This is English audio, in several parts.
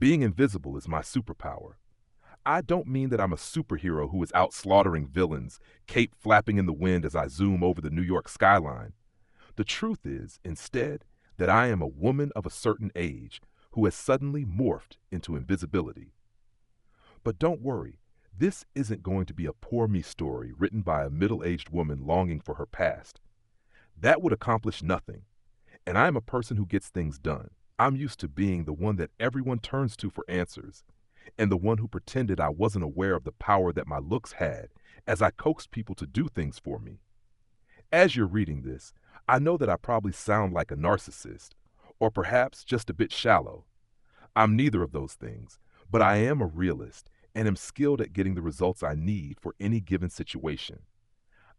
Being invisible is my superpower. I don't mean that I'm a superhero who is out slaughtering villains, cape flapping in the wind as I zoom over the New York skyline. The truth is, instead, that I am a woman of a certain age who has suddenly morphed into invisibility. But don't worry, this isn't going to be a poor me story written by a middle-aged woman longing for her past. That would accomplish nothing, and I am a person who gets things done. I'm used to being the one that everyone turns to for answers, and the one who pretended I wasn't aware of the power that my looks had as I coaxed people to do things for me. As you're reading this, I know that I probably sound like a narcissist, or perhaps just a bit shallow. I'm neither of those things, but I am a realist and am skilled at getting the results I need for any given situation.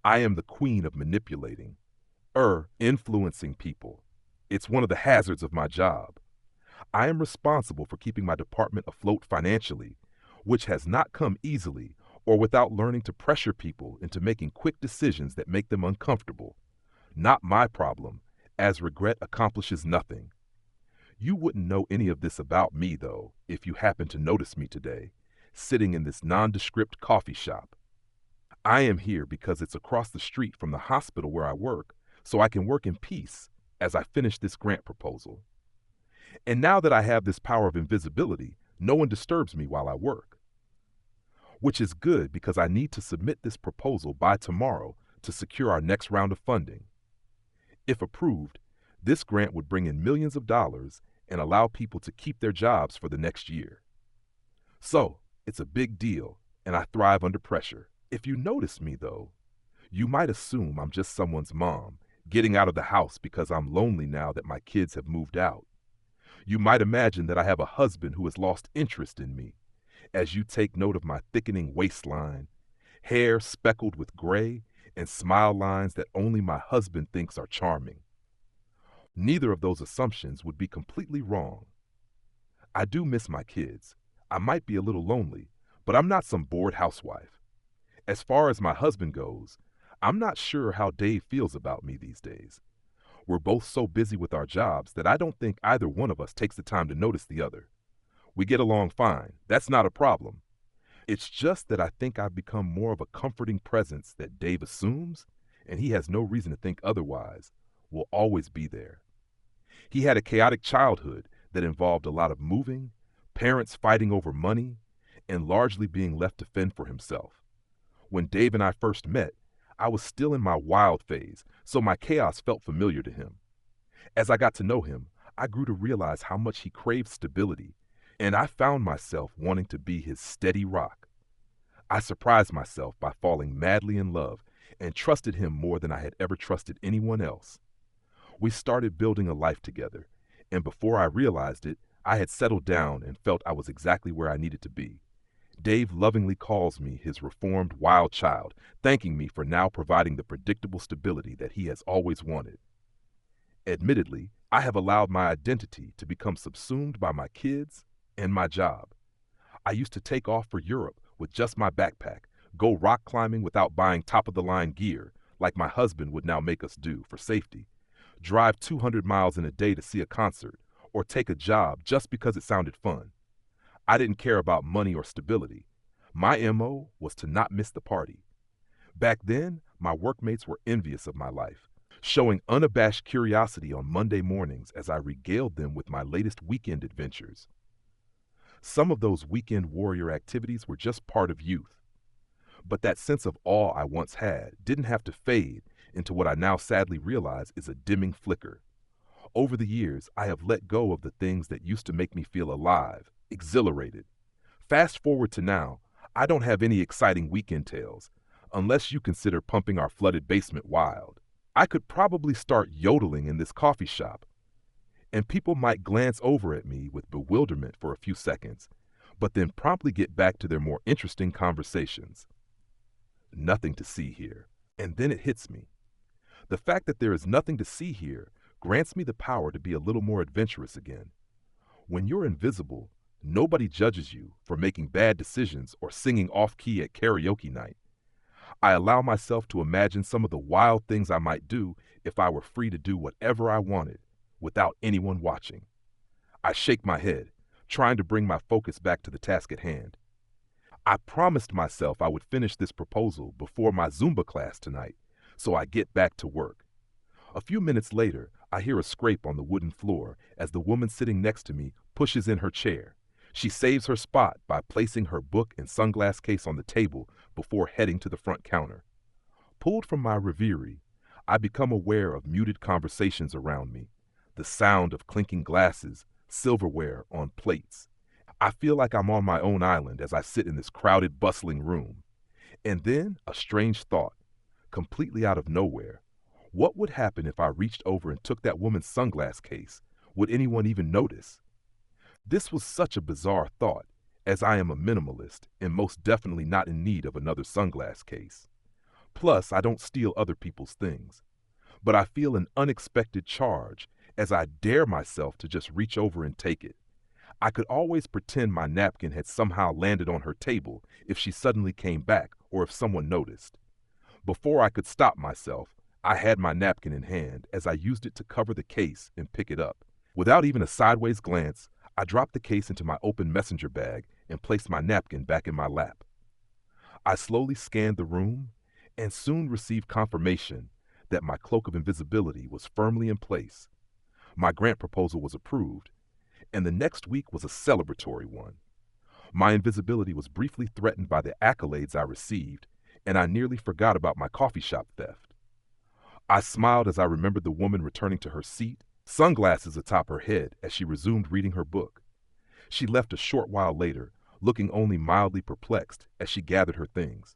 I am the queen of manipulating, influencing people. It's one of the hazards of my job. I am responsible for keeping my department afloat financially, which has not come easily or without learning to pressure people into making quick decisions that make them uncomfortable. Not my problem, as regret accomplishes nothing. You wouldn't know any of this about me, though, if you happen to notice me today, sitting in this nondescript coffee shop. I am here because it's across the street from the hospital where I work, so I can work in peace as I finish this grant proposal. And now that I have this power of invisibility, no one disturbs me while I work. Which is good because I need to submit this proposal by tomorrow to secure our next round of funding. If approved, this grant would bring in millions of dollars and allow people to keep their jobs for the next year. So, it's a big deal, and I thrive under pressure. If you notice me, though, you might assume I'm just someone's mom, getting out of the house because I'm lonely now that my kids have moved out. You might imagine that I have a husband who has lost interest in me, as you take note of my thickening waistline, hair speckled with gray, and smile lines that only my husband thinks are charming. Neither of those assumptions would be completely wrong. I do miss my kids. I might be a little lonely, but I'm not some bored housewife. As far as my husband goes, I'm not sure how Dave feels about me these days. We're both so busy with our jobs that I don't think either one of us takes the time to notice the other. We get along fine. That's not a problem. It's just that I think I've become more of a comforting presence that Dave assumes, and he has no reason to think otherwise, will always be there. He had a chaotic childhood that involved a lot of moving, parents fighting over money, and largely being left to fend for himself. When Dave and I first met, I was still in my wild phase, so my chaos felt familiar to him. As I got to know him, I grew to realize how much he craved stability, and I found myself wanting to be his steady rock. I surprised myself by falling madly in love and trusted him more than I had ever trusted anyone else. We started building a life together, and before I realized it, I had settled down and felt I was exactly where I needed to be. Dave lovingly calls me his reformed wild child, thanking me for now providing the predictable stability that he has always wanted. Admittedly, I have allowed my identity to become subsumed by my kids and my job. I used to take off for Europe with just my backpack, go rock climbing without buying top-of-the-line gear, like my husband would now make us do for safety, drive 200 miles in a day to see a concert, or take a job just because it sounded fun. I didn't care about money or stability. My MO was to not miss the party. Back then, my workmates were envious of my life, showing unabashed curiosity on Monday mornings as I regaled them with my latest weekend adventures. Some of those weekend warrior activities were just part of youth. But that sense of awe I once had didn't have to fade into what I now sadly realize is a dimming flicker. Over the years, I have let go of the things that used to make me feel alive, exhilarated. Fast forward to now, I don't have any exciting weekend tales, unless you consider pumping our flooded basement wild. I could probably start yodeling in this coffee shop, and people might glance over at me with bewilderment for a few seconds, but then promptly get back to their more interesting conversations. Nothing to see here, and then it hits me. The fact that there is nothing to see here grants me the power to be a little more adventurous again. When you're invisible, nobody judges you for making bad decisions or singing off-key at karaoke night. I allow myself to imagine some of the wild things I might do if I were free to do whatever I wanted, without anyone watching. I shake my head, trying to bring my focus back to the task at hand. I promised myself I would finish this proposal before my Zumba class tonight, so I get back to work. A few minutes later, I hear a scrape on the wooden floor as the woman sitting next to me pushes in her chair. She saves her spot by placing her book and sunglass case on the table before heading to the front counter. Pulled from my reverie, I become aware of muted conversations around me, the sound of clinking glasses, silverware on plates. I feel like I'm on my own island as I sit in this crowded, bustling room. And then a strange thought, completely out of nowhere. What would happen if I reached over and took that woman's sunglass case? Would anyone even notice? This was such a bizarre thought, as I am a minimalist and most definitely not in need of another sunglass case. Plus, I don't steal other people's things. But I feel an unexpected charge as I dare myself to just reach over and take it. I could always pretend my napkin had somehow landed on her table if she suddenly came back or if someone noticed. Before I could stop myself, I had my napkin in hand as I used it to cover the case and pick it up. Without even a sideways glance, I dropped the case into my open messenger bag and placed my napkin back in my lap. I slowly scanned the room and soon received confirmation that my cloak of invisibility was firmly in place. My grant proposal was approved, and the next week was a celebratory one. My invisibility was briefly threatened by the accolades I received, and I nearly forgot about my coffee shop theft. I smiled as I remembered the woman returning to her seat, sunglasses atop her head as she resumed reading her book. She left a short while later, looking only mildly perplexed as she gathered her things.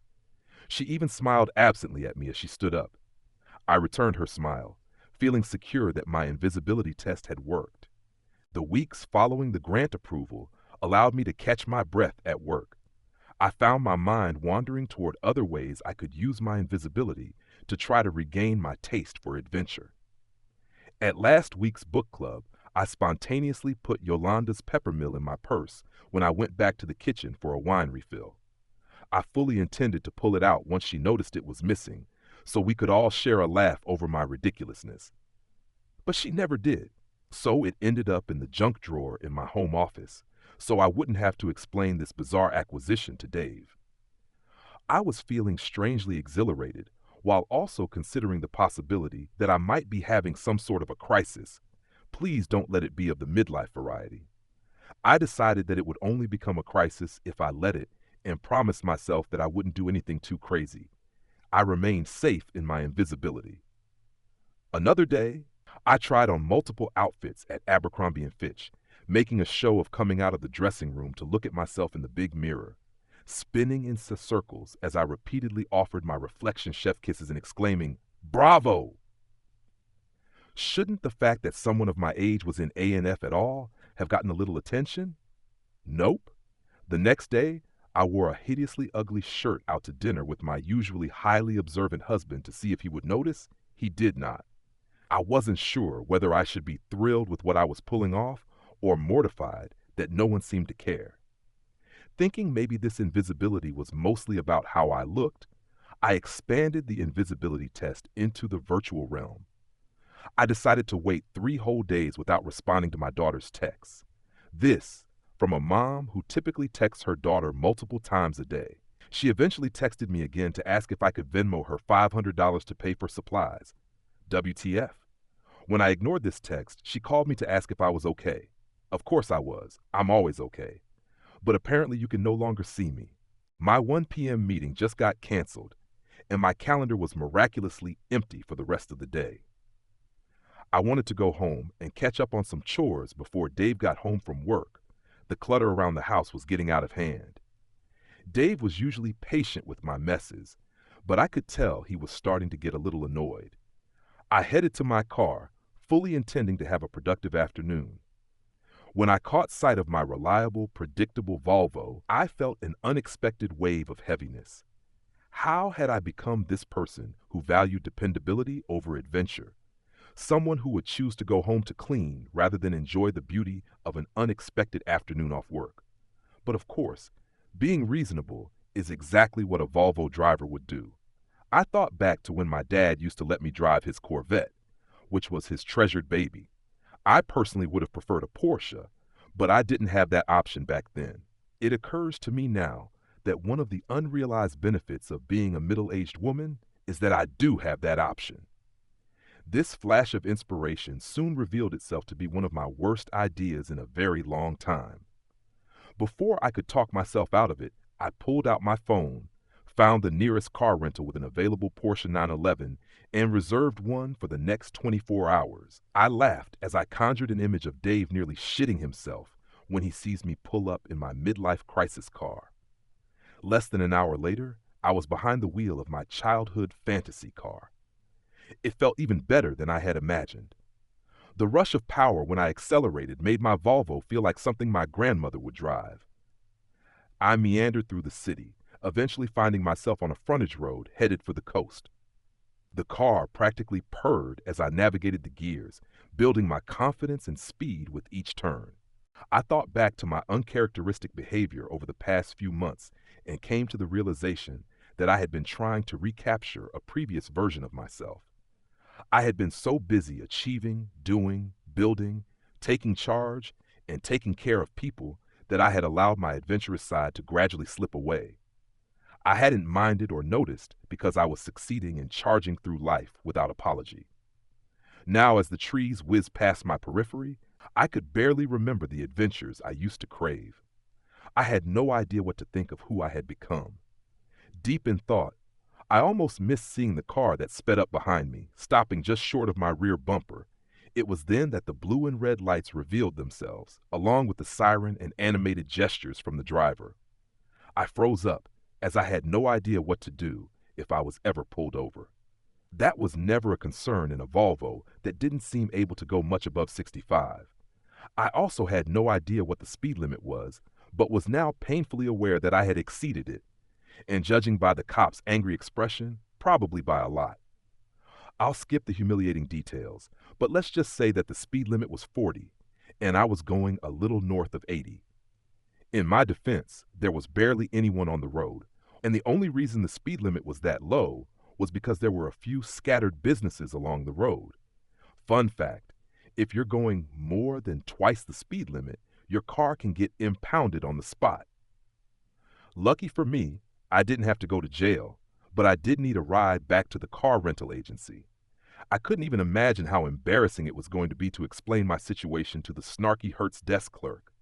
She even smiled absently at me as she stood up. I returned her smile, feeling secure that my invisibility test had worked. The weeks following the grant approval allowed me to catch my breath at work. I found my mind wandering toward other ways I could use my invisibility to try to regain my taste for adventure. At last week's book club, I spontaneously put Yolanda's peppermill in my purse when I went back to the kitchen for a wine refill. I fully intended to pull it out once she noticed it was missing, so we could all share a laugh over my ridiculousness. But she never did, so it ended up in the junk drawer in my home office, so I wouldn't have to explain this bizarre acquisition to Dave. I was feeling strangely exhilarated, while also considering the possibility that I might be having some sort of a crisis. Please don't let it be of the midlife variety. I decided that it would only become a crisis if I let it, and promised myself that I wouldn't do anything too crazy. I remained safe in my invisibility. Another day, I tried on multiple outfits at Abercrombie & Fitch, making a show of coming out of the dressing room to look at myself in the big mirror, spinning in circles as I repeatedly offered my reflection chef kisses and exclaiming, "Bravo!" Shouldn't the fact that someone of my age was in A&F at all have gotten a little attention? Nope. The next day, I wore a hideously ugly shirt out to dinner with my usually highly observant husband to see if he would notice. He did not. I wasn't sure whether I should be thrilled with what I was pulling off or mortified that no one seemed to care. Thinking maybe this invisibility was mostly about how I looked, I expanded the invisibility test into the virtual realm. I decided to wait 3 whole days without responding to my daughter's texts. This, from a mom who typically texts her daughter multiple times a day. She eventually texted me again to ask if I could Venmo her $500 to pay for supplies. WTF. When I ignored this text, she called me to ask if I was okay. Of course I was. I'm always okay. But apparently you can no longer see me. My 1 p.m. meeting just got canceled, and my calendar was miraculously empty for the rest of the day. I wanted to go home and catch up on some chores before Dave got home from work. The clutter around the house was getting out of hand. Dave was usually patient with my messes, but I could tell he was starting to get a little annoyed. I headed to my car, fully intending to have a productive afternoon. When I caught sight of my reliable, predictable Volvo, I felt an unexpected wave of heaviness. How had I become this person who valued dependability over adventure? Someone who would choose to go home to clean rather than enjoy the beauty of an unexpected afternoon off work. But of course, being reasonable is exactly what a Volvo driver would do. I thought back to when my dad used to let me drive his Corvette, which was his treasured baby. I personally would have preferred a Porsche, But I didn't have that option back then. It occurs to me now that one of the unrealized benefits of being a middle-aged woman is that I do have that option. This flash of inspiration soon revealed itself to be one of my worst ideas in a very long time. Before I could talk myself out of it, I pulled out my phone, found the nearest car rental with an available Porsche 911, and reserved one for the next 24 hours. I laughed as I conjured an image of Dave nearly shitting himself when he sees me pull up in my midlife crisis car. Less than an hour later, I was behind the wheel of my childhood fantasy car. It felt even better than I had imagined. The rush of power when I accelerated made my Volvo feel like something my grandmother would drive. I meandered through the city, eventually finding myself on a frontage road headed for the coast. The car practically purred as I navigated the gears, building my confidence and speed with each turn. I thought back to my uncharacteristic behavior over the past few months and came to the realization that I had been trying to recapture a previous version of myself. I had been so busy achieving, doing, building, taking charge, and taking care of people that I had allowed my adventurous side to gradually slip away. I hadn't minded or noticed because I was succeeding in charging through life without apology. Now, as the trees whizzed past my periphery, I could barely remember the adventures I used to crave. I had no idea what to think of who I had become. Deep in thought, I almost missed seeing the car that sped up behind me, stopping just short of my rear bumper. It was then that the blue and red lights revealed themselves, along with the siren and animated gestures from the driver. I froze up, as I had no idea what to do if I was ever pulled over. That was never a concern in a Volvo that didn't seem able to go much above 65. I also had no idea what the speed limit was, but was now painfully aware that I had exceeded it, and judging by the cop's angry expression, probably by a lot. I'll skip the humiliating details, but let's just say that the speed limit was 40, and I was going a little north of 80. In my defense, there was barely anyone on the road, and the only reason the speed limit was that low was because there were a few scattered businesses along the road. Fun fact, if you're going more than twice the speed limit, your car can get impounded on the spot. Lucky for me, I didn't have to go to jail, but I did need a ride back to the car rental agency. I couldn't even imagine how embarrassing it was going to be to explain my situation to the snarky Hertz desk clerk.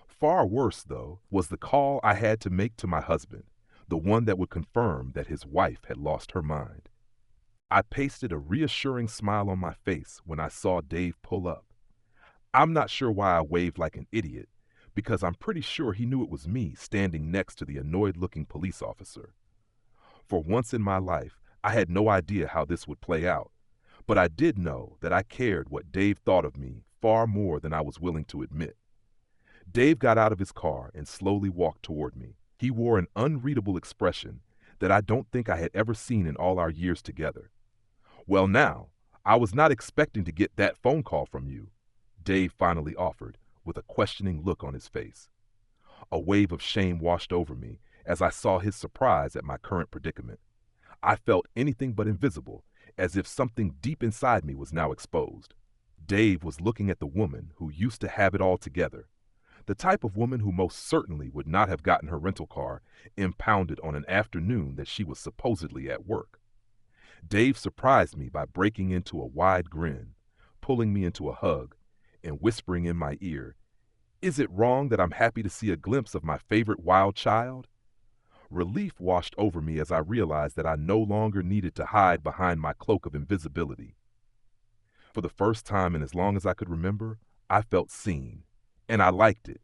Far worse, though, was the call I had to make to my husband, the one that would confirm that his wife had lost her mind. I pasted a reassuring smile on my face when I saw Dave pull up. I'm not sure why I waved like an idiot, because I'm pretty sure he knew it was me standing next to the annoyed-looking police officer. For once in my life, I had no idea how this would play out, but I did know that I cared what Dave thought of me far more than I was willing to admit. Dave got out of his car and slowly walked toward me. He wore an unreadable expression that I don't think I had ever seen in all our years together. "Well now, I was not expecting to get that phone call from you," Dave finally offered, with a questioning look on his face. A wave of shame washed over me as I saw his surprise at my current predicament. I felt anything but invisible, as if something deep inside me was now exposed. Dave was looking at the woman who used to have it all together, the type of woman who most certainly would not have gotten her rental car impounded on an afternoon that she was supposedly at work. Dave surprised me by breaking into a wide grin, pulling me into a hug, and whispering in my ear, "Is it wrong that I'm happy to see a glimpse of my favorite wild child?" Relief washed over me as I realized that I no longer needed to hide behind my cloak of invisibility. For the first time in as long as I could remember, I felt seen, and I liked it.